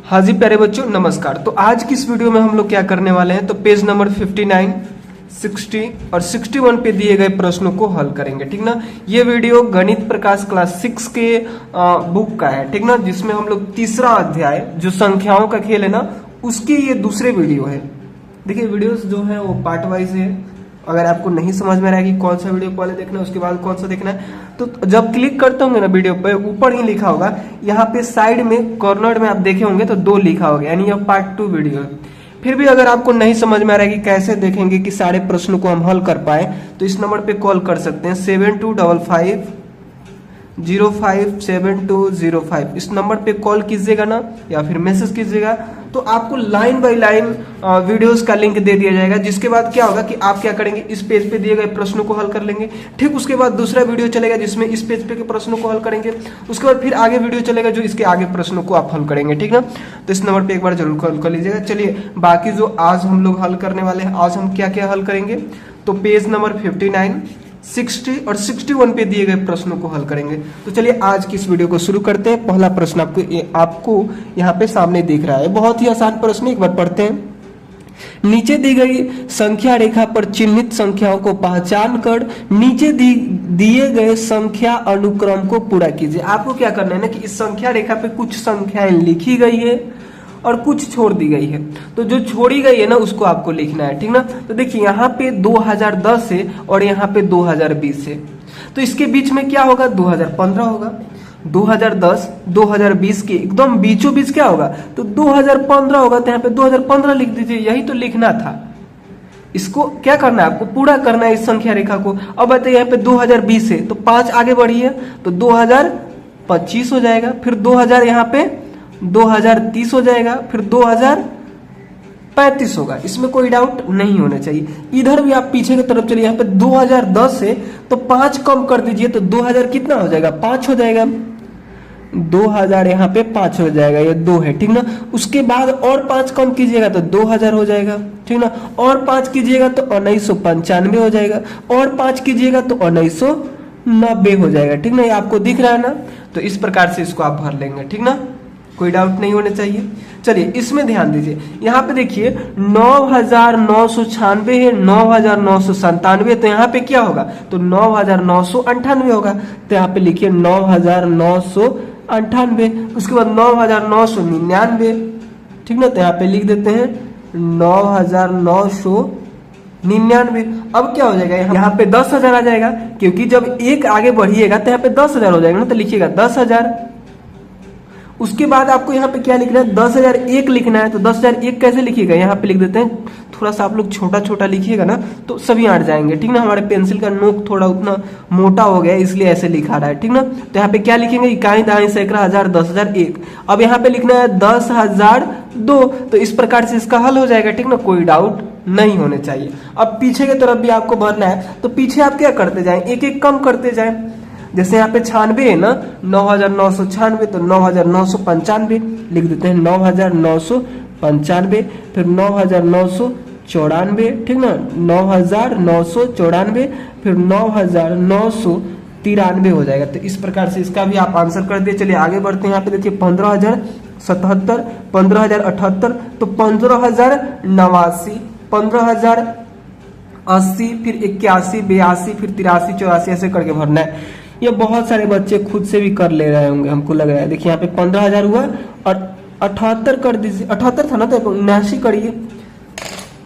हाँ जी प्यारे बच्चों नमस्कार। तो आज की इस वीडियो में हम लोग क्या करने वाले हैं, तो पेज नंबर 59, 60 और 61 पे दिए गए प्रश्नों को हल करेंगे, ठीक ना। ये वीडियो गणित प्रकाश क्लास 6 के बुक का है, ठीक ना, जिसमें हम लोग तीसरा अध्याय जो संख्याओं का खेल है ना, उसकी ये दूसरे वीडियो है। देखिए वीडियोस जो है वो पार्ट वाइज है। अगर आपको नहीं समझ में आ रहा है कि कौन सा वीडियो पहले देखना है उसके बाद कौन सा देखना है, तो जब क्लिक करते होंगे ना वीडियो पे, ऊपर ही लिखा होगा, यहाँ पे साइड में कॉर्नर में आप देखे होंगे तो 2 लिखा होगा, यानी यह पार्ट 2 वीडियो है। फिर भी अगर आपको नहीं समझ में आ रहा है कि कैसे देखेंगे कि सारे प्रश्नों को हम हल कर पाए, तो इस नंबर पे कॉल कर सकते हैं 7255057205। इस नंबर पे कॉल कीजिएगा ना, या फिर मैसेज कीजिएगा, तो आपको लाइन बाय लाइन वीडियोस का लिंक दे दिया जाएगा। जिसके बाद क्या होगा कि आप क्या करेंगे, इस पेज पे दिए गए प्रश्नों को हल कर लेंगे। ठीक उसके बाद दूसरा वीडियो चलेगा जिसमें इस पेज पे के प्रश्नों को हल करेंगे। उसके बाद फिर आगे वीडियो चलेगा जो इसके आगे प्रश्नों को आप हल करेंगे, ठीक ना। तो इस नंबर पे एक बार जरूर कॉल कर लीजिएगा। चलिए बाकी जो आज हम लोग हल करने वाले हैं, आज हम क्या क्या हल करेंगे, तो पेज नंबर 59, 60 और 61 पे दिए गए प्रश्नों को हल करेंगे। तो चलिए आज की इस वीडियो को शुरू करते हैं। पहला प्रश्न आपको यहाँ पे सामने दिख रहा है, बहुत ही आसान प्रश्न, एक बार पढ़ते हैं। नीचे दी गई संख्या रेखा पर चिन्हित संख्याओं को पहचान कर नीचे दिए गए संख्या अनुक्रम को पूरा कीजिए। आपको क्या करना है ना कि इस संख्या रेखा पे कुछ संख्याएं लिखी गई है और कुछ छोड़ दी गई है, तो जो छोड़ी गई है ना उसको आपको लिखना है, ठीक ना। तो देखिए यहाँ पे 2010 है और यहाँ पे 2020 है, तो इसके बीच में क्या होगा, 2015 होगा। 2010 2020 के एकदम बीचों बीच क्या होगा, तो 2015 होगा, तो यहाँ पे 2015 लिख दीजिए, यही तो लिखना था। इसको क्या करना है, आपको पूरा करना है इस संख्या रेखा को। अब बताइए यहाँ पे 2020 है तो 5 आगे बढ़ी है तो 2025 हो जाएगा, फिर 2000 यहाँ पे 2030 हो जाएगा, फिर 2035 होगा। इसमें कोई डाउट नहीं होना चाहिए। इधर भी आप पीछे की तरफ चलिए, यहाँ पे 2010 है तो 5 कम कर दीजिए, तो 2000 कितना हो जाएगा, 5 हो जाएगा। 2000 यहाँ पे 5 हो जाएगा, ये 2 है, ठीक ना। उसके बाद और 5 कम कीजिएगा तो 2000 हो जाएगा, ठीक ना। और 5 कीजिएगा तो 1995 हो जाएगा, और 5 कीजिएगा तो 1990 हो जाएगा, ठीक ना। ये आपको दिख रहा है ना, तो इस प्रकार से इसको आप भर लेंगे, ठीक ना, कोई डाउट नहीं होने चाहिए। चलिए इसमें ध्यान दीजिए, यहाँ पे देखिए 9996 है, 9997, तो यहाँ पे क्या होगा, तो 9998 होगा, तो यहाँ पे लिखिए 9998। उसके बाद 9999, ठीक ना, तो यहाँ पे लिख देते हैं 9999। अब क्या हो जाएगा, यहाँ पे 10,000 आ जाएगा, क्योंकि जब एक आगे बढ़िएगा तो यहाँ पे 10,000 हो जाएगा ना, तो लिखिएगा 10,000। उसके बाद आपको यहाँ पे क्या लिखना है, 10,001 लिखना है, तो 10,001 कैसे लिखिएगा, यहाँ पे लिख देते हैं। थोड़ा सा आप लोग छोटा छोटा लिखिएगा ना तो सभी आट जाएंगे, ठीक ना। हमारे पेंसिल का नोक थोड़ा उतना मोटा हो गया इसलिए ऐसे लिखा रहा है, ठीक ना। तो यहाँ पे क्या लिखेंगे, इकाई दहाई सैकड़ा हजार 10,001। अब यहाँ पे लिखना है 10,002, तो इस प्रकार से इसका हल हो जाएगा, ठीक ना, कोई डाउट नहीं होने चाहिए। अब पीछे की तरफ भी आपको भरना है, तो पीछे आप क्या करते जाए, एक एक कम करते जाए। जैसे यहाँ पे 96 है ना, 9996, तो 9995 लिख देते हैं, 9995, फिर 9994, ठीक ना, 9994, फिर 9993 हो जाएगा। तो इस प्रकार से इसका भी आप आंसर कर दिए। चलिए आगे बढ़ते हैं। यहाँ पे देखिए 15,077, 15,078, तो 15,089, 15,080, फिर 81, 82, फिर 83, 84 ऐसे करके भरना है। ये बहुत सारे बच्चे खुद से भी कर ले रहे होंगे, हमको लग रहा है। देखिए यहाँ पे 15,000 हुआ और 78 कर दीजिए, 78 था ना, तो 79 करिए।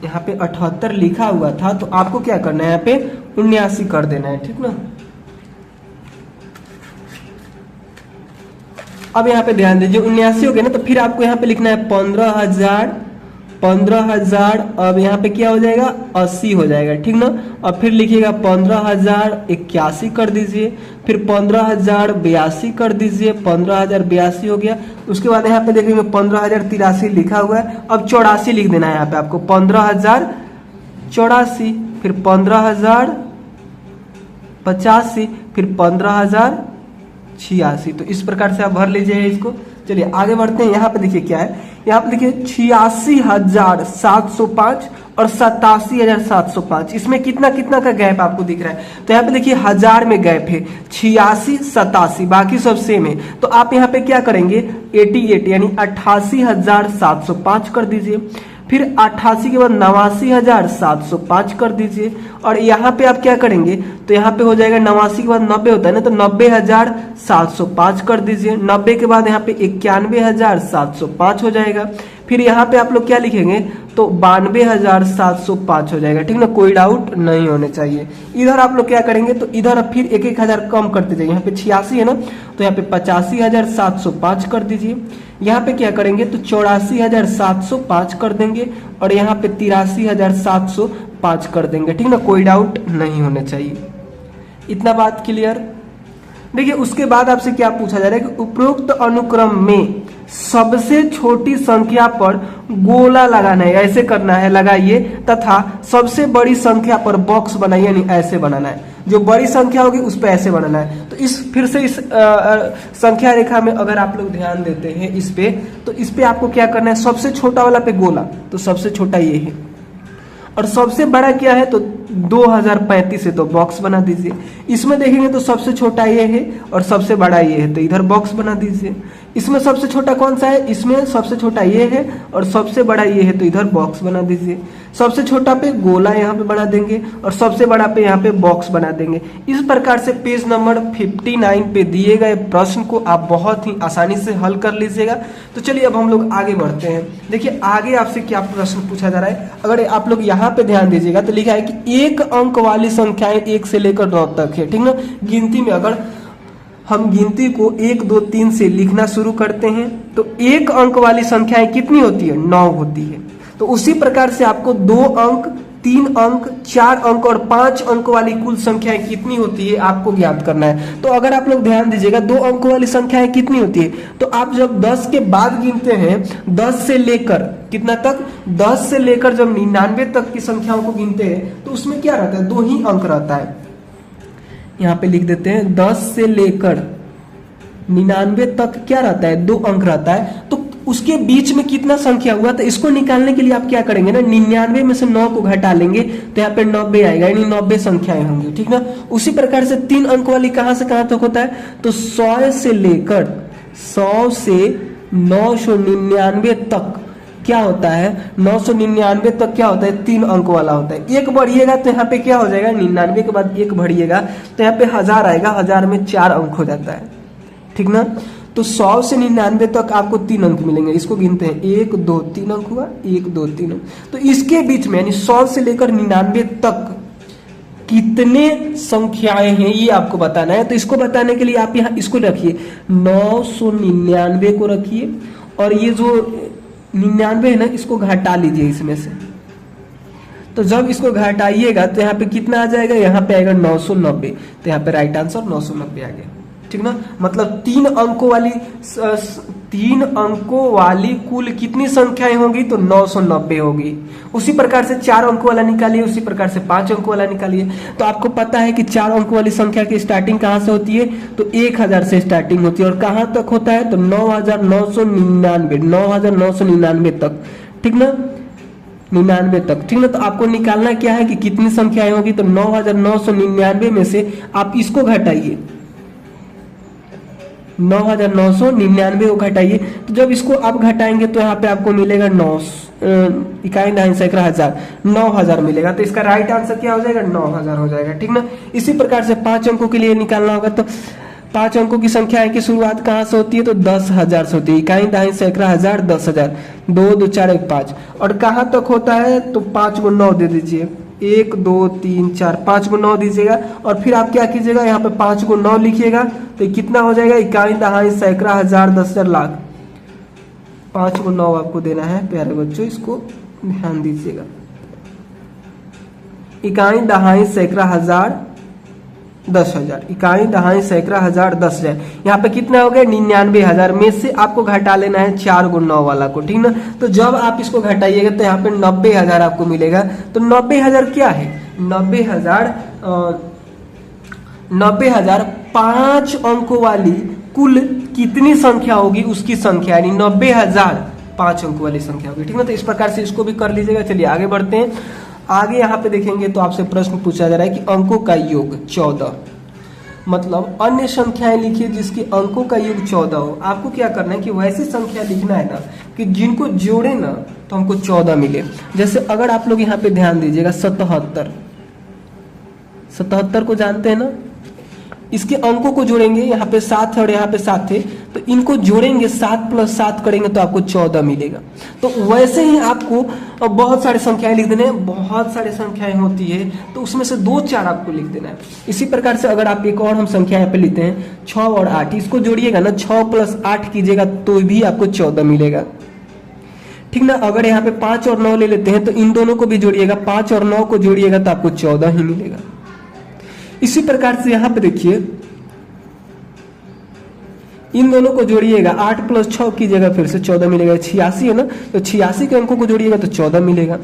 यहाँ पे 78 लिखा हुआ था, तो आपको क्या करना है, यहाँ पे 79 कर देना है, ठीक ना। अब यहाँ पे ध्यान दीजिए, 79 हो गया ना, तो फिर आपको यहाँ पे लिखना है 15,000। अब यहाँ पे क्या हो जाएगा, 80 हो जाएगा, ठीक ना। अब फिर लिखिएगा 15,081 कर दीजिए, फिर 15,082 कर दीजिए, 15,082 हो गया। उसके बाद यहाँ पे देखिए 15,083 लिखा हुआ है, अब 84 लिख देना है यहाँ पे आपको, 15,084, फिर 15,085, फिर 15,086। तो इस प्रकार से आप भर लीजिए इसको। चलिए आगे बढ़ते हैं। यहाँ पे देखिए क्या है, यहाँ पे देखिए 86,705 और 87,705, इसमें कितना कितना का गैप आपको दिख रहा है? तो यहाँ पे देखिए 1000 में गैप है, 86, 87, बाकी सब सेम है। तो आप यहाँ पे क्या करेंगे, 88 यानी 88,705 कर दीजिए, फिर 88 के बाद 89,705 कर दीजिए, और यहाँ पे आप क्या करेंगे, तो यहाँ पे हो जाएगा 89 के बाद 90 होता है ना, तो 90,705 कर दीजिए, 90 के बाद यहाँ पे 91,705 हो जाएगा, फिर यहाँ पे आप लोग क्या लिखेंगे, तो 92,705 हो जाएगा। ठीक ना, कोई डाउट नहीं होने चाहिए। इधर आप लोग क्या करेंगे, तो इधर अब फिर 1,000 कम करते जाइए, यहाँ पे 86 है ना, तो यहाँ पे 85,705 कर दीजिए, यहाँ पे क्या करेंगे, तो 84,705 कर देंगे, और यहाँ पे 83,705 कर देंगे। ठीक ना, कोई डाउट नहीं होने चाहिए। इतना बात क्लियर? देखिए उसके बाद आपसे क्या पूछा जा रहा है कि उपरोक्त अनुक्रम में सबसे छोटी संख्या पर गोला लगाना है, ऐसे करना है, लगाइए, तथा सबसे बड़ी संख्या पर बॉक्स बनाइए, यानी ऐसे बनाना है, जो बड़ी संख्या होगी उस पर ऐसे बनाना है। तो इस फिर से इस संख्या रेखा में अगर आप लोग ध्यान देते हैं इस पे, तो इस पे आपको क्या करना है, सबसे छोटा वाला पे गोला, तो सबसे छोटा ये है, और सबसे बड़ा क्या है, तो 2035 है, तो बॉक्स बना दीजिए। इसमें देखेंगे तो सबसे छोटा ये है और सबसे बड़ा ये है, तो इधर बॉक्स बना दीजिए। इसमें सबसे छोटा कौन सा है, इसमें सबसे छोटा ये है और सबसे बड़ा ये है, तो इधर बॉक्स बना दीजिए। सबसे छोटा पे गोला यहाँ पे बना देंगे और सबसे बड़ा पे यहाँ पे बॉक्स बना देंगे। इस प्रकार से पेज नंबर 59 पे दिए गए प्रश्न को आप बहुत ही आसानी से हल कर लीजिएगा। तो चलिए अब हम लोग आगे बढ़ते हैं। देखिए आगे आपसे क्या प्रश्न पूछा जा रहा है, अगर आप लोग यहाँ पे ध्यान दीजिएगा तो लिखा है कि एक अंक वाली संख्याएं 1 से लेकर 9 तक है। ठीक ना, गिनती में अगर हम गिनती को 1 2 3 से लिखना शुरू करते हैं तो एक अंक वाली संख्याएं कितनी होती है, 9 होती है। तो उसी प्रकार से आपको 2 अंक, 3 अंक, 4 अंक और 5 अंक वाली कुल संख्याएं कितनी होती है आपको ज्ञात करना है। तो अगर आप लोग ध्यान दीजिएगा 2 अंक वाली संख्याएं कितनी होती है, तो आप जब 10 के बाद गिनते हैं, 10 से लेकर कितना तक, 10 से लेकर जब 99 तक की संख्याओं को गिनते हैं तो उसमें क्या रहता है, 2 ही अंक रहता है। यहाँ पे लिख देते हैं 10 से लेकर 99 तक क्या रहता है, 2 अंक रहता है। तो उसके बीच में कितना संख्या हुआ, तो इसको निकालने के लिए आप क्या करेंगे ना, 99 में से 9 को घटा लेंगे तो यहाँ पे 90 आएगा, यानी 90 संख्याएं होंगी। ठीक ना, उसी प्रकार से 3 अंक वाली कहां से कहां तक होता है, तो 100 से लेकर 100 से 999 तक क्या होता है, 999 तक क्या होता है, 3 अंक वाला होता है। एक बढ़िएगा तो यहाँ पे क्या हो जाएगा, 99 के बाद एक बढ़िएगा तो यहाँ पे 1000 आएगा, 1000 में 4 अंक हो जाता है। ठीक ना, तो 100 से 99 तक आपको 3 अंक मिलेंगे। इसको गिनते हैं, 1 2 3 अंक हुआ, 1 2 3 अंक। तो इसके बीच में यानी 100 से लेकर 99 तक कितने संख्याएं हैं ये आपको बताना है। तो इसको बताने के लिए आप यहाँ इसको रखिए, 999 को रखिए, और ये जो 99 है ना, इसको घटा लीजिए इसमें से। तो जब इसको घटाइएगा तो यहाँ पे कितना आ जाएगा, यहाँ पे आएगा 990, तो यहाँ पे राइट आंसर 990 आ गया। ठीक ना, मतलब 3 अंकों वाली कुल कितनी संख्याएं होंगी, तो 990 होगी। उसी प्रकार से 4 अंकों वाला निकालिए, उसी प्रकार से 5 अंकों वाला निकालिए। तो आपको पता है कि 4 अंकों वाली संख्या की स्टार्टिंग कहां से होती है, तो 1000 से स्टार्टिंग होती है, और कहां तक होता है, तो 9,999 तक। ठीक ना, 99 तक। ठीक ना, तो आपको निकालना क्या है कि कितनी संख्याएं होगी, तो 9,999 में से आप इसको घटाइए, 9,999 को घटाइए। तो जब इसको आप घटाएंगे तो यहाँ पे आपको मिलेगा 9,000 मिलेगा। तो इसका राइट आंसर क्या हो जाएगा, 9000 हो जाएगा। ठीक ना, इसी प्रकार से 5 अंकों के लिए निकालना होगा, तो 5 अंकों की संख्या की शुरुआत कहाँ से होती है, तो 10,000 से होती है। इकाई दहाई सैकड़ा हजार 10,000, 2 2 4 1 5। और कहाँ तक होता है, तो 5 को 9 दे दीजिए, 1 2 3 4, 5 को 9 दीजिएगा, और फिर आप क्या कीजिएगा, यहाँ पे 5 को 9 लिखिएगा, तो कितना हो जाएगा, इकाई दहाई सैकड़ा हजार 10,000 लाख। 5 को 9 आपको देना है प्यारे बच्चों, इसको ध्यान दीजिएगा। इकाई दहाई सैकड़ा हजार 10,000, इकाई दहाई सैकड़ा हजार 10,000। यहाँ पे कितना हो गया, 99,000 में से आपको घटा लेना है 4 × 9 वाला को। ठीक ना, तो जब आप इसको घटाइएगा तो यहाँ पे 90,000 आपको मिलेगा। तो 90,000 क्या है, 90,000 5 अंकों वाली कुल कितनी संख्या होगी उसकी संख्या, यानी 90,000 5 अंक वाली संख्या होगी, ठीक है। तो इस प्रकार से इसको भी कर लीजिएगा। चलिए आगे बढ़ते हैं। आगे यहाँ पे देखेंगे तो आपसे प्रश्न पूछा जा रहा है कि अंकों का योग 14, मतलब अन्य संख्याएं लिखिए जिसके अंकों का योग 14 हो। आपको क्या करना है कि वैसी संख्या लिखना है ना कि जिनको जोड़े ना तो हमको 14 मिले। जैसे अगर आप लोग यहाँ पे ध्यान दीजिएगा 77 को जानते हैं ना, इसके अंकों को जोड़ेंगे, यहाँ पे 7 है और यहाँ पे 7 है, तो इनको जोड़ेंगे 7 + 7 करेंगे तो आपको 14 मिलेगा। तो वैसे ही आपको बहुत सारी संख्याएं लिख देने हैं, बहुत सारी संख्याएं होती है तो उसमें से 2-4 आपको लिख देना है। इसी प्रकार से अगर आप एक और हम संख्या यहाँ पे लेते हैं 6 और 8, इसको जोड़िएगा ना 6 + 8 कीजिएगा तो भी आपको 14 मिलेगा, ठीक ना। अगर यहाँ पे 5 और 9 ले लेते हैं तो इन दोनों को भी जोड़िएगा, 5 और 9 को जोड़िएगा तो आपको 14 ही मिलेगा। इसी प्रकार से यहाँ पे देखिए इन दोनों को जोड़िएगा, 8 + 6 कीजिएगा फिर से 14 मिलेगा। 86 है ना, तो 86 के अंकों को जोड़िएगा तो 14 मिलेगा।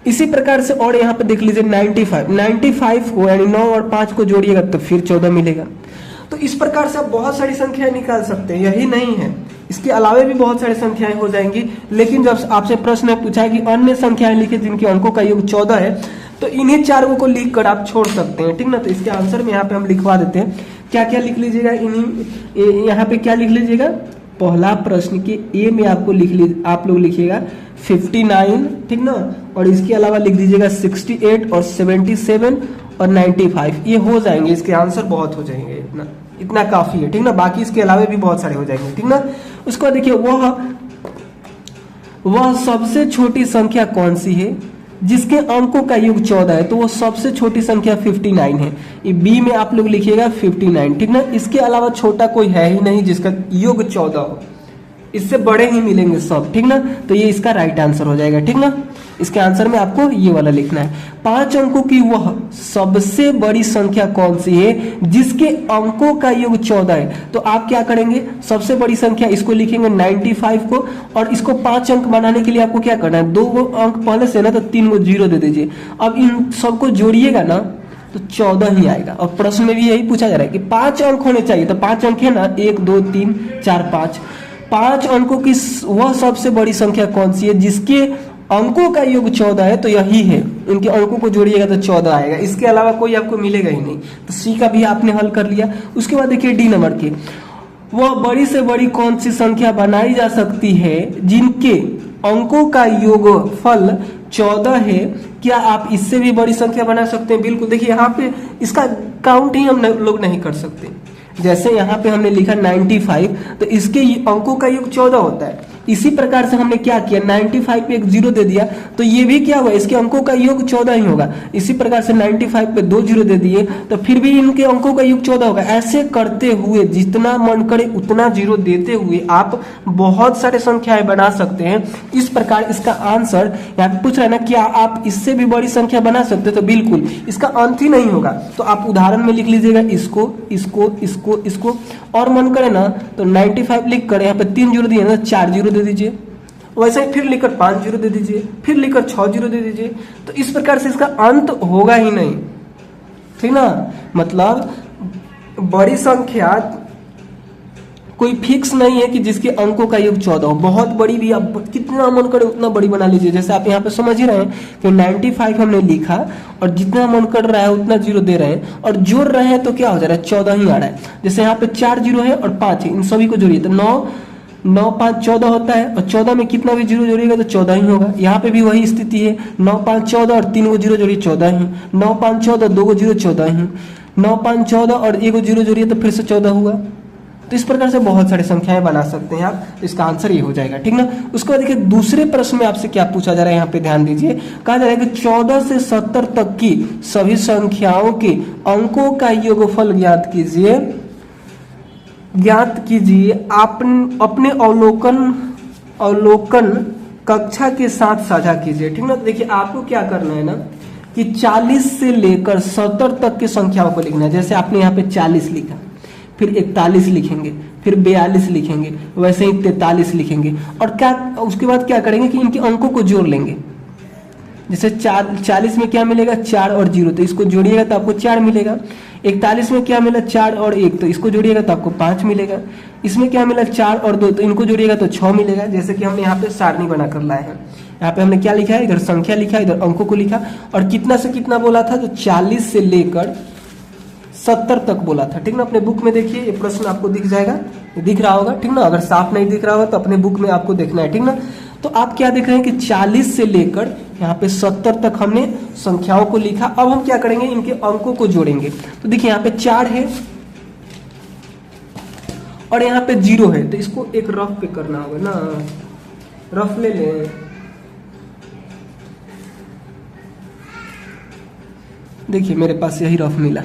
इसी प्रकार से और यहाँ पे देख लीजिए 95 को यानी 9 और 5 को जोड़िएगा तो फिर 14 मिलेगा। तो इस प्रकार से आप बहुत सारी संख्याएं निकाल सकते हैं, यही नहीं है, इसके अलावा भी बहुत सारी संख्याएं हो जाएंगी। लेकिन जब आपसे प्रश्न पूछा है कि अन्य संख्याएं लिखिए जिनके अंकों का योग 14 है, तो इन्हीं 4 को लिख कर आप छोड़ सकते हैं, ठीक ना। तो इसके आंसर में यहाँ पे हम लिखवा देते हैं, क्या क्या लिख लीजिएगा, इन्हीं यहाँ पे क्या लिख लीजिएगा, पहला प्रश्न के ए में आपको आप लोग लिखिएगा 59, ठीक ना, और इसके अलावा लिख दीजिएगा 68 और 77 और 95, ये हो जाएंगे, इसके आंसर बहुत हो जाएंगे, इतना काफी है, ठीक ना। बाकी इसके अलावा भी बहुत सारे हो जाएंगे, ठीक ना। उसके बाद देखिए वह सबसे छोटी संख्या कौन सी है जिसके अंकों का योग 14 है, तो वो सबसे छोटी संख्या 59 है। ये बी में आप लोग लिखिएगा 59, ठीक ना। इसके अलावा छोटा कोई है ही नहीं जिसका योग 14 हो, इससे बड़े ही मिलेंगे सब, ठीक ना। तो ये इसका राइट आंसर हो जाएगा, ठीक ना। इसके आंसर में आपको ये वाला लिखना है। 5 अंकों की वह सबसे बड़ी संख्या कौन सी है जिसके अंकों का योग 14 है, तो आप क्या करेंगे, सबसे बड़ी संख्या इसको लिखेंगे 95 को, और इसको 5 अंक बनाने के लिए आपको क्या करना है, 2 अंक पहले से ना तो 3 को 0 दे दीजिए। अब इन सबको जोड़िएगा ना तो 14 ही आएगा। और प्रश्न में भी यही पूछा जा रहा है कि 5 अंक होने चाहिए, तो 5 अंक है ना, 1 2 3 4 5। 5 अंकों की वह सबसे बड़ी संख्या कौन सी है जिसके अंकों का योग 14 है, तो यही है, उनके अंकों को जोड़िएगा तो 14 आएगा। इसके अलावा कोई आपको मिलेगा ही नहीं। तो सी का भी आपने हल कर लिया। उसके बाद देखिए डी नंबर के, वह बड़ी से बड़ी कौन सी संख्या बनाई जा सकती है जिनके अंकों का योगफल 14 है, क्या आप इससे भी बड़ी संख्या बना सकते हैं? बिल्कुल। देखिए यहाँ पे इसका काउंट ही हम लोग नहीं कर सकते। जैसे यहाँ पे हमने लिखा 95, तो इसके अंकों का योग 14 होता है। इसी प्रकार से हमने क्या किया, 95 पे एक 0 दे दिया, तो ये भी क्या हुआ, इसके अंकों का योग 14 ही होगा। इसी प्रकार से 95 पे 2 0 दे दिए, तो फिर भी इनके अंकों का योग 14 होगा। ऐसे करते हुए जितना मन करे उतना 0 देते हुए आप बहुत सारे संख्याएं बना सकते हैं। इस प्रकार इसका आंसर यहाँ पे पूछ रहा है ना, क्या आप इससे भी बड़ी संख्या बना सकते हैं? तो बिल्कुल, इसका अंत ही नहीं होगा। तो आप उदाहरण में लिख लीजिएगा इसको, इसको, इसको, इसको, और मन करे ना तो 95 लिख कर यहाँ पे 3 0 दिए ना, 4 0 दे दीजिए। वैसे ही फिर लिखकर 5 0 दे दीजिए, फिर लिखकर 6 0 दे दीजिए। तो इस प्रकार से इसका अंत होगा ही नहीं, ठीक ना। मतलब बड़ी संख्या कोई फिक्स नहीं है कि जिसके अंकों का योग 14 हो। बहुत बड़ी भी आप कितना मन करे उतना बड़ी बना लीजिए। जैसे आप यहाँ पे समझ ही रहे हैं कि 95 हमने लिखा और जितना मन कर रहा है उतना 0 दे रहे हैं और जोड़ रहे हैं, तो क्या हो जा रहा है, 14 ही आ रहा है। जैसे यहाँ पे 4 0 है और 5 है, इन सभी को जोड़िए तो 9 5 14 होता है, और 14 में कितना भी 0 जोड़िएगा तो 14 ही होगा। यहाँ पे भी वही स्थिति है, 9 5 14 और 3 को 0 जोड़िए 14 ही, 9 5 14 2 को 0 14 ही, 9 5 14 और 1 को 0 जोड़िए तो फिर से 14 हुआ। तो इस प्रकार से बहुत सारी संख्याएं बना सकते हैं आप। तो इसका आंसर ये हो जाएगा, ठीक ना। उसके बाद देखिए दूसरे प्रश्न में आपसे क्या पूछा जा रहा है, यहाँ पे ध्यान दीजिए। कहा जा रहा है कि 14 से 70 तक की सभी संख्याओं के अंकों का योगफल ज्ञात कीजिए। आप अपने अवलोकन कक्षा के साथ साझा कीजिए, ठीक ना। देखिए आपको क्या करना है ना कि 40 से लेकर 70 तक की संख्याओं को लिखना है। जैसे आपने यहाँ पे 40 लिखा, फिर 41 लिखेंगे, फिर 42 लिखेंगे, वैसे ही 43 लिखेंगे, और क्या उसके बाद क्या करेंगे कि इनके अंकों को जोड़ लेंगे। जैसे 40 में क्या मिलेगा 4 और 0, तो इसको जोड़िएगा तो आपको 4 मिलेगा। 41 में क्या मिला 4 और 1, तो इसको जोड़िएगा तो आपको 5 मिलेगा। इसमें क्या मिला 4 और 2, तो इनको जोड़िएगा तो 6 मिलेगा। जैसे कि हमने यहाँ पे सारणी बनाकर लाए हैं। यहाँ पे हमने क्या लिखा है, इधर संख्या लिखा, इधर अंकों को लिखा, और कितना से कितना बोला था, तो 40 से लेकर 70 तक बोला था। ठीक ना, अपने बुक में देखिए, ये प्रश्न आपको दिख जाएगा, दिख रहा होगा। ठीक ना, अगर साफ नहीं दिख रहा होगा तो अपने बुक में आपको देखना है। ठीक ना, तो आप क्या देख रहे हैं कि 40 से लेकर यहाँ पे 70 तक हमने संख्याओं को लिखा। अब हम क्या करेंगे, इनके अंकों को जोड़ेंगे। तो देखिए यहाँ पे 4 है और यहाँ पे 0 है, तो इसको एक रफ पे करना होगा ना, रफ ले लें। देखिए मेरे पास यही रफ मिला।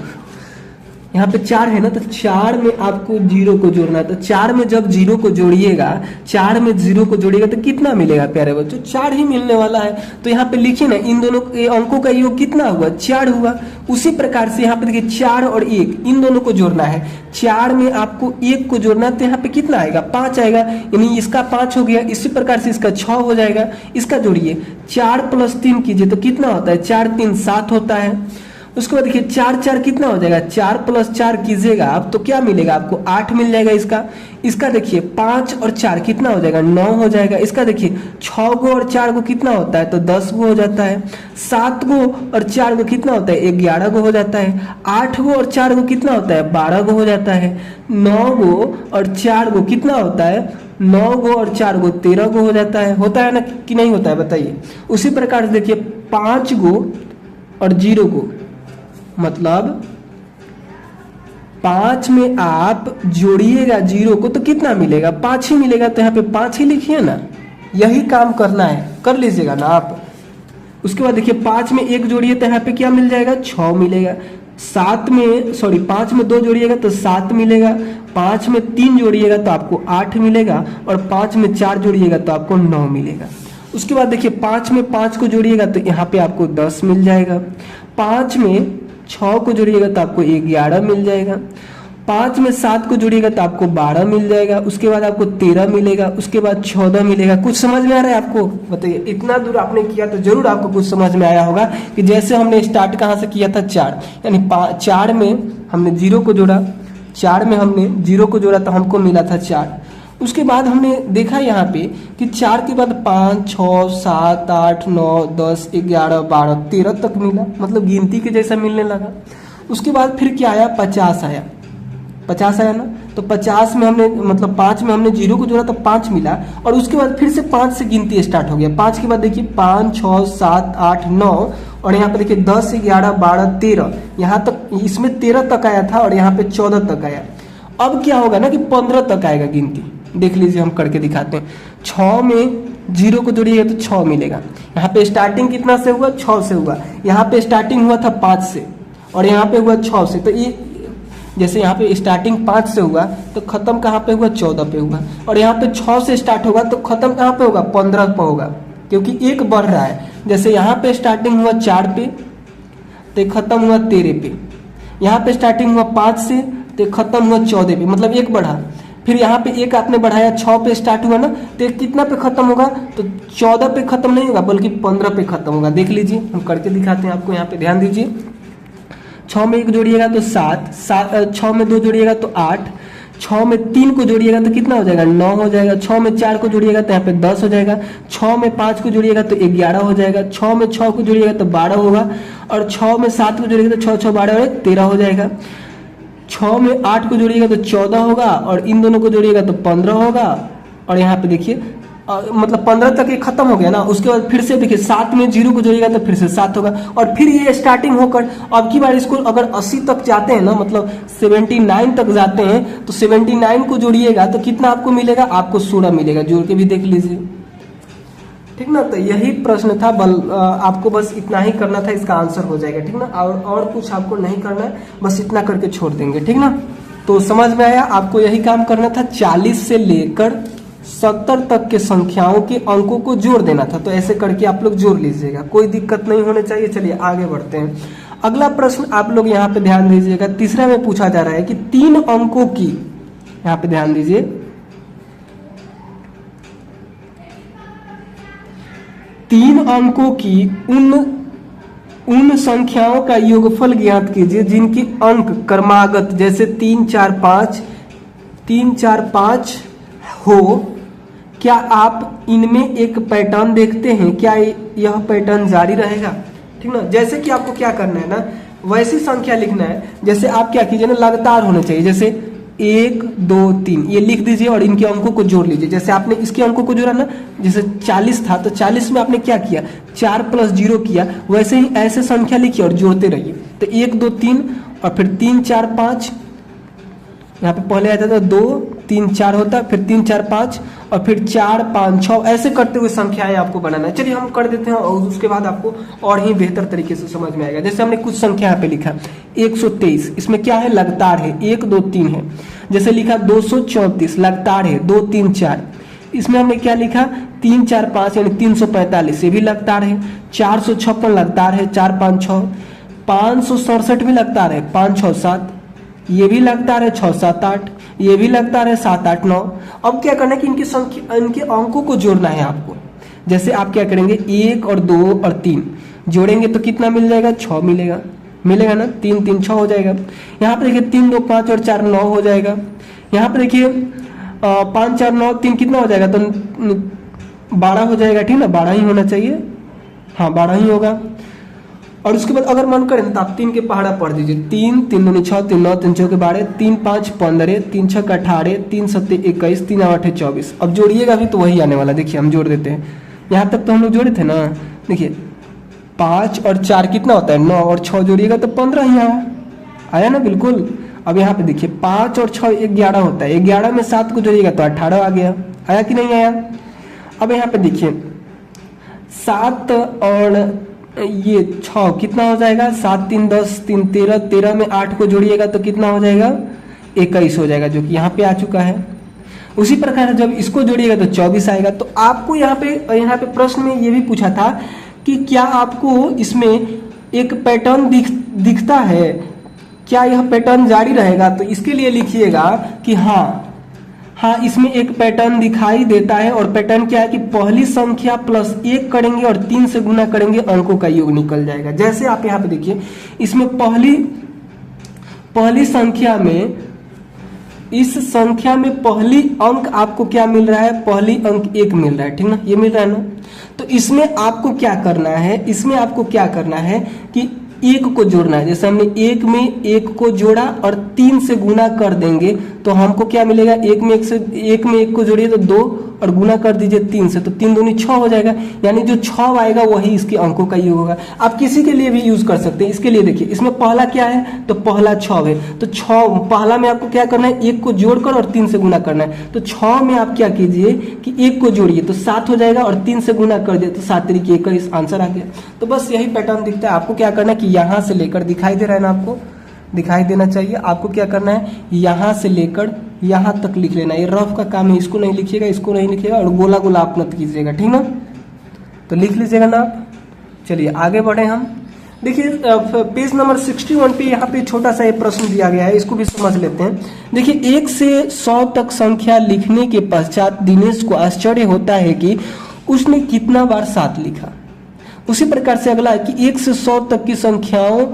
यहाँ पे 4 है ना, तो 4 में आपको 0 को जोड़ना है। तो 4 में जब 0 को जोड़िएगा, 4 में 0 को जोड़िएगा तो कितना मिलेगा प्यारे बच्चों, 4 ही मिलने वाला है। तो यहाँ पे लिखिए ना, इन दोनों अंकों का योग कितना हुआ, 4 हुआ। उसी प्रकार से यहाँ पे देखिए 4 और 1 इन दोनों को जोड़ना है। 4 में आपको 1 को जोड़ना है, तो यहाँ पे कितना आएगा, 5 आएगा, यानी इसका 5 हो गया। इसी प्रकार से इसका 6 हो जाएगा। इसका जोड़िए, 4 + 3 कीजिए तो कितना होता है, 4 × 3 = 7 होता है। उसके बाद देखिए 4 × 4 कितना हो जाएगा, 4 + 4 कीजिएगा आप तो क्या मिलेगा आपको, 8 मिल जाएगा इसका देखिए 5 और 4 कितना हो जाएगा, 9 हो जाएगा। इसका देखिए 6 गो और 4 गो कितना होता है, तो 10 गो हो जाता है। 7 गो और 4 गो कितना होता है, 11 गो हो जाता है। 8 गो और 4 गो कितना होता है, 12 गो हो जाता है। 9 गो और 4 गो कितना होता है, 9 गो और 4 गो 13 गो हो जाता है ना कि नहीं होता है, बताइए। उसी प्रकार से देखिए 5 गो और 0 गो, मतलब 5 में आप जोड़िएगा 0 को तो कितना मिलेगा, 5 ही मिलेगा। तो यहाँ पे 5 ही लिखिए ना, यही काम करना है, कर लीजिएगा ना आप। उसके बाद देखिए 5 में 1 जोड़िए तो यहाँ पे क्या मिल जाएगा, 6 मिलेगा। 5 में 2 जोड़िएगा तो 7 मिलेगा। 5 में 3 जोड़िएगा तो आपको 8 मिलेगा, और 5 में 4 जोड़िएगा तो आपको 9 मिलेगा। उसके बाद देखिए 5 में 5 को जोड़िएगा तो यहाँ पे आपको 10 मिल जाएगा। 5 में 6 को जोड़िएगा तो आपको 11 मिल जाएगा। 5 में 7 को जोड़िएगा तो आपको 12 मिल जाएगा। उसके बाद आपको 13 मिलेगा। उसके बाद 14 मिलेगा। कुछ समझ में आ रहा है आपको, बताइए। इतना दूर आपने किया तो जरूर आपको कुछ समझ में आया होगा कि जैसे हमने स्टार्ट कहाँ से किया था, 4, यानी 4 में हमने 0 को जोड़ा, 4 में हमने 0 को जोड़ा तो हमको मिला था 4। उसके बाद हमने देखा यहाँ पे कि 4 के बाद 5, 6, 7, 8, 9, 10, 11, 12, 13 तक मिला, मतलब गिनती के जैसा मिलने लगा। उसके बाद फिर क्या आया, 50 आया। 50 आया ना, तो 50 में हमने मतलब 5 में हमने 0 को जोड़ा तो 5 मिला, और उसके बाद फिर से 5 से गिनती स्टार्ट हो गया। 5 के बाद देखिए 5, 6, 7, 8, 9, और यहाँ पे देखिए 10, 11, 12, 13, यहाँ तक, इसमें 13 तक आया था और यहाँ पे 14 तक आया। अब क्या होगा ना कि 15 तक आएगा गिनती। देख लीजिए, हम करके दिखाते हैं। 6 में 0 को जोड़िएगा तो 6 मिलेगा। यहाँ पे स्टार्टिंग कितना से हुआ, 6 से हुआ। यहाँ पे स्टार्टिंग हुआ था 5 से, और यहाँ पे हुआ 6 से। तो ये जैसे यहाँ पे स्टार्टिंग 5 से हुआ तो खत्म कहाँ पे हुआ, 14 पे हुआ। और यहाँ पे 6 से स्टार्ट होगा तो खत्म कहाँ पे होगा, 15 पे होगा, क्योंकि एक बढ़ रहा है। जैसे यहाँ पे स्टार्टिंग हुआ 4 पे तो खत्म हुआ 13 पे। यहाँ पे स्टार्टिंग हुआ 5 से तो खत्म हुआ 14 पे, मतलब एक बढ़ा। फिर यहाँ पे एक आपने बढ़ाया, 6 पे स्टार्ट हुआ ना, तो कितना पे खत्म होगा, तो 14 पे खत्म नहीं होगा बल्कि 15 पे खत्म होगा। देख लीजिए, हम करके दिखाते हैं आपको। यहाँ पे ध्यान दीजिए, 6 में 1 जोड़िएगा तो 7, 6 में 2 जोड़िएगा तो 8, 6 में 3 को जोड़िएगा तो कितना हो जाएगा, 9 हो जाएगा। 6 में 4 को जोड़िएगा तो यहाँ पे 10 हो जाएगा। 6 में 5 को जोड़िएगा तो 11 हो जाएगा। 6 में 6 को जोड़िएगा तो 12 होगा, और 6 में 7 को जोड़िएगा तो 6, 6, 12, 13 हो जाएगा। 6 में 8 को जोड़िएगा तो 14 होगा, और इन दोनों को जोड़िएगा तो 15 होगा। और यहाँ पे देखिए मतलब 15 तक ये खत्म हो गया ना। उसके बाद फिर से देखिए 7 में 0 को जोड़िएगा तो फिर से 7 होगा, और फिर ये स्टार्टिंग होकर अब की बार इसको अगर 80 तक जाते हैं ना, मतलब 79 तक जाते हैं, तो 79 को जोड़िएगा तो कितना आपको मिलेगा, आपको 16 मिलेगा। जोड़ के भी देख लीजिए, ठीक ना। तो यही प्रश्न था, आपको बस इतना ही करना था, इसका आंसर हो जाएगा, ठीक ना। और कुछ आपको नहीं करना है, बस इतना करके छोड़ देंगे, ठीक ना। तो समझ में आया, आपको यही काम करना था। 40 से लेकर 70 तक के संख्याओं के अंकों को जोड़ देना था। तो ऐसे करके आप लोग जोड़ लीजिएगा, कोई दिक्कत नहीं होने चाहिए। चलिए आगे बढ़ते हैं। अगला प्रश्न आप लोग यहाँ पे ध्यान दीजिएगा। तीसरा में पूछा जा रहा है कि 3 अंकों की, यहाँ पे ध्यान दीजिए, 3 अंकों की उन संख्याओं का योगफल ज्ञात कीजिए जिनके अंक क्रमागत जैसे 3 4 5 हो। क्या आप इनमें एक पैटर्न देखते हैं? क्या यह पैटर्न जारी रहेगा? ठीक ना। जैसे कि आपको क्या करना है ना, वैसी संख्या लिखना है। जैसे आप क्या कीजिए ना, लगातार होने चाहिए। जैसे 1 2 3 ये लिख दीजिए और इनके अंकों को जोड़ लीजिए। जैसे आपने इसके अंकों को जोड़ा ना, जैसे 40 था तो 40 में आपने क्या किया, 4 + 0 किया। वैसे ही ऐसे संख्या लिखिए और जोड़ते रहिए। तो 1 2 3 और फिर 3 4 5, यहाँ पे पहले आता था 2 3 4 होता, फिर 3 4 5 और फिर 4 5 6, ऐसे करते हुए संख्याएं आपको बनाना है। चलिए हम कर देते हैं और उसके बाद आपको और ही बेहतर तरीके से समझ में आएगा। जैसे हमने कुछ संख्या यहाँ पे लिखा 123, इसमें क्या है, लगातार है, 1 2 3 है। जैसे लिखा 234 लगातार है, 2 3 4। इसमें हमने क्या लिखा, 3 4 5 यानी 345, ये भी लगातार है। 456 लगातार है, 4 5 6। 567 भी लगातार है, 5 6 7, ये भी लगातार है, 6 7 8, ये भी लगातार है, 7 8 9। अब क्या करना है कि इनकी संख्या, इनके अंकों को जोड़ना है आपको। जैसे आप क्या करेंगे, 1 और 2 और 3 जोड़ेंगे तो कितना मिल जाएगा, 6 मिलेगा ना। 3 3 6 हो जाएगा। यहाँ पे देखिए 3 2 5 और 4 9 हो जाएगा। यहाँ पे देखिए 5 4 9 3 कितना हो जाएगा, तो 12 हो जाएगा। ठीक ना, 12 ही होना चाहिए, हाँ 12 ही होगा। और उसके बाद अगर मन करें तो आप 3 के पहाड़ा पढ़ दीजिए। 3 3 दूनी 6, 3 9, 3 4 12, 3 5 15, 3 6 18, 3 7 21, 3 8 24। अब जोड़िएगा भी तो वही आने वाला। देखिए हम जोड़ देते हैं। यहाँ तक तो हम लोग जोड़े थे ना। देखिए 5 और 4 कितना होता है, 9 और 6 जोड़िएगा तो 15 ही आया ना, बिल्कुल। अब यहाँ पे देखिए 5 और 6 11 होता है, 11 में 7 को जोड़िएगा तो 18 आ गया। आया कि नहीं आया? अब यहाँ पे देखिए 7 और ये 6 कितना हो जाएगा, 7 3 10, 3 13, 13 में 8 को जोड़िएगा तो कितना हो जाएगा, 21 हो जाएगा, जो कि यहाँ पे आ चुका है। उसी प्रकार जब इसको जोड़िएगा तो 24 आएगा। तो आपको यहाँ पे प्रश्न में ये भी पूछा था कि क्या आपको इसमें एक पैटर्न दिखता है, क्या यह पैटर्न जारी रहेगा? तो इसके लिए लिखिएगा कि हाँ इसमें एक पैटर्न दिखाई देता है। और पैटर्न क्या है कि पहली संख्या +1 करेंगे और 3 से गुना करेंगे, अंकों का योग निकल जाएगा। जैसे आप यहाँ पे देखिए, इसमें पहली संख्या में, इस संख्या में पहली अंक आपको क्या मिल रहा है, पहली अंक 1 मिल रहा है। ठीक ना, ये मिल रहा है ना। तो इसमें आपको क्या करना है, इसमें आपको क्या करना है कि 1 को जोड़ना है। जैसे हमने 1 में 1 को जोड़ा और 3 से गुना कर देंगे तो हमको क्या मिलेगा, 1 में 1 को जोड़िए तो 2 और गुना कर दीजिए 3 से, तो 3 दूनी 6 हो जाएगा। यानी जो 6 आएगा वही इसके अंकों का योग होगा। आप किसी के लिए भी यूज कर सकते हैं। इसके लिए देखिए, इसमें पहला क्या है, तो पहला 6 है। तो 6 पहला में आपको क्या करना है, 1 को जोड़कर और 3 से गुना करना है। तो 6 में आप क्या कीजिए कि 1 को जोड़िए तो 7 हो जाएगा और 3 से गुना कर दिए तो 7 3 21 आंसर आ गया। तो बस यही पैटर्न दिखता है। आपको क्या करना है कि यहाँ से लेकर, दिखाई दे रहा है ना, आपको दिखाई देना चाहिए। आपको क्या करना है, यहाँ से लेकर यहाँ तक लिख लेना। ये रफ का काम है, इसको नहीं लिखिएगा, इसको नहीं लिखिएगा और गोला गोला आप मत कीजिएगा। ठीक ना, तो लिख लीजिएगा ना आप। चलिए आगे बढ़े हम। देखिए पेज नंबर 61 पे यहाँ पे छोटा सा ये प्रश्न दिया गया है, इसको भी समझ लेते हैं। देखिए 1 से 100 तक संख्या लिखने के पश्चात दिनेश को आश्चर्य होता है कि उसने कितना बार 7 लिखा। उसी प्रकार से अगला है कि 1 से 100 तक की संख्याओं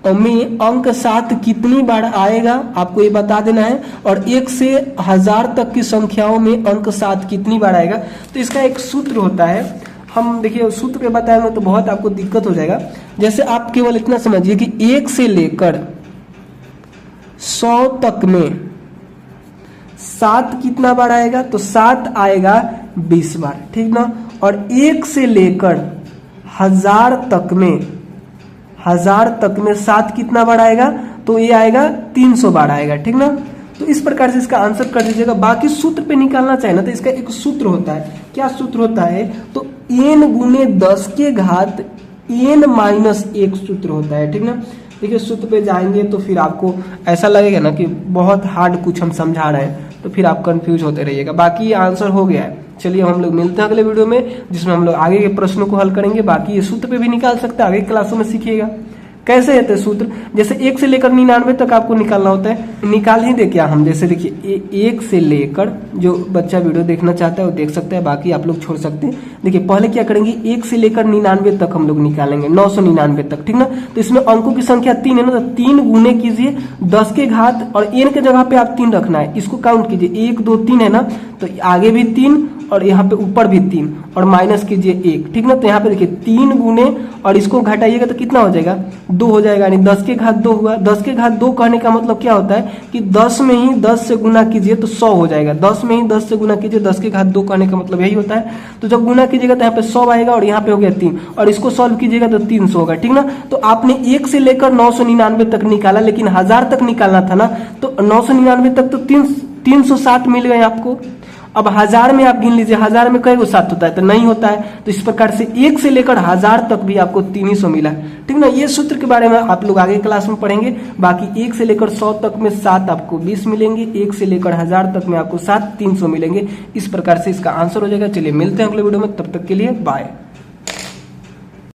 में अंक 7 कितनी बार आएगा, आपको ये बता देना है। और 1 से 1000 तक की संख्याओं में अंक 7 कितनी बार आएगा। तो इसका एक सूत्र होता है, हम देखिए सूत्र पे बताएंगे तो बहुत आपको दिक्कत हो जाएगा। जैसे आप केवल इतना समझिए कि 1 से लेकर 100 तक में 7 कितना बार आएगा, तो 7 आएगा 20 बार। ठीक ना। और 1 से लेकर 1000 तक में 7 कितना बार आएगा, तो ये आएगा 300 बार आएगा। ठीक ना। तो इस प्रकार से इसका आंसर कर दीजिएगा। बाकी सूत्र पे निकालना चाहे ना तो इसका एक सूत्र होता है। क्या सूत्र होता है, तो n गुने 10 के घात n-1 सूत्र होता है। ठीक ना। देखिए सूत्र पे जाएंगे तो फिर आपको ऐसा लगेगा ना कि बहुत हार्ड कुछ हम समझा रहे हैं, तो फिर आप कंफ्यूज होते रहिएगा। बाकी ये आंसर हो गया है। चलिए हम लोग मिलते हैं अगले वीडियो में, जिसमें हम लोग आगे के प्रश्नों को हल करेंगे। बाकी ये सूत्र पे भी निकाल सकते हैं, आगे क्लासों में सीखिएगा। कैसे रहते हैं सूत्र, जैसे 1 से लेकर 99 तक आपको निकालना होता है, निकाल ही दे क्या हम। जैसे देखिए 1 से लेकर, जो बच्चा वीडियो देखना चाहता है वो देख सकता है, बाकी आप लोग छोड़ सकते हैं। देखिए पहले क्या करेंगे, 1 से लेकर 99 तक हम लोग निकालेंगे, 999 तक, ठीक ना। तो इसमें अंकों की संख्या 3 है ना, तो 3 गुने कीजिए 10 के घात, और n के जगह पे आप 3 रखना है, इसको काउंट कीजिए, 1 2 3 है ना, तो आगे भी 3 और यहाँ पे ऊपर भी 3 और माइनस कीजिए 1, ठीक ना। तो यहाँ पे देखिए 3 गुने और इसको घटाइएगा तो कितना हो जाएगा, 2 हो जाएगा, यानी 10 के घात 2 हुआ। 10 के घात 2 कहने का मतलब क्या होता है कि 10 में ही 10 से गुना कीजिए तो 100 हो जाएगा, 10 में ही 10 से गुना कीजिए, 10 के घात 2 कहने का मतलब यही होता है। तो जब गुना कीजिएगा तो यहाँ पे 100 आएगा और यहाँ पे हो गया 3, और इसको सॉल्व कीजिएगा तो 300 होगा, ठीक ना। तो आपने 1 से लेकर 999 तक निकाला, लेकिन 1000 तक निकालना था ना, तो 999 तक तो 360 मिल गए आपको। अब 1000 में आप गिन लीजिए, 1000 में कई गो 7 होता है, तो नहीं होता है। तो इस प्रकार से 1 से लेकर 1000 तक भी आपको 300 मिला है, ठीक ना। ये सूत्र के बारे में आप लोग आगे क्लास में पढ़ेंगे। बाकी 1 से लेकर 100 तक में 7 आपको 20 मिलेंगे, 1 से लेकर 1000 तक में आपको 7 300 मिलेंगे। इस प्रकार से इसका आंसर हो जाएगा। चलिए मिलते हैं अगले वीडियो में, तब तक के लिए बाय।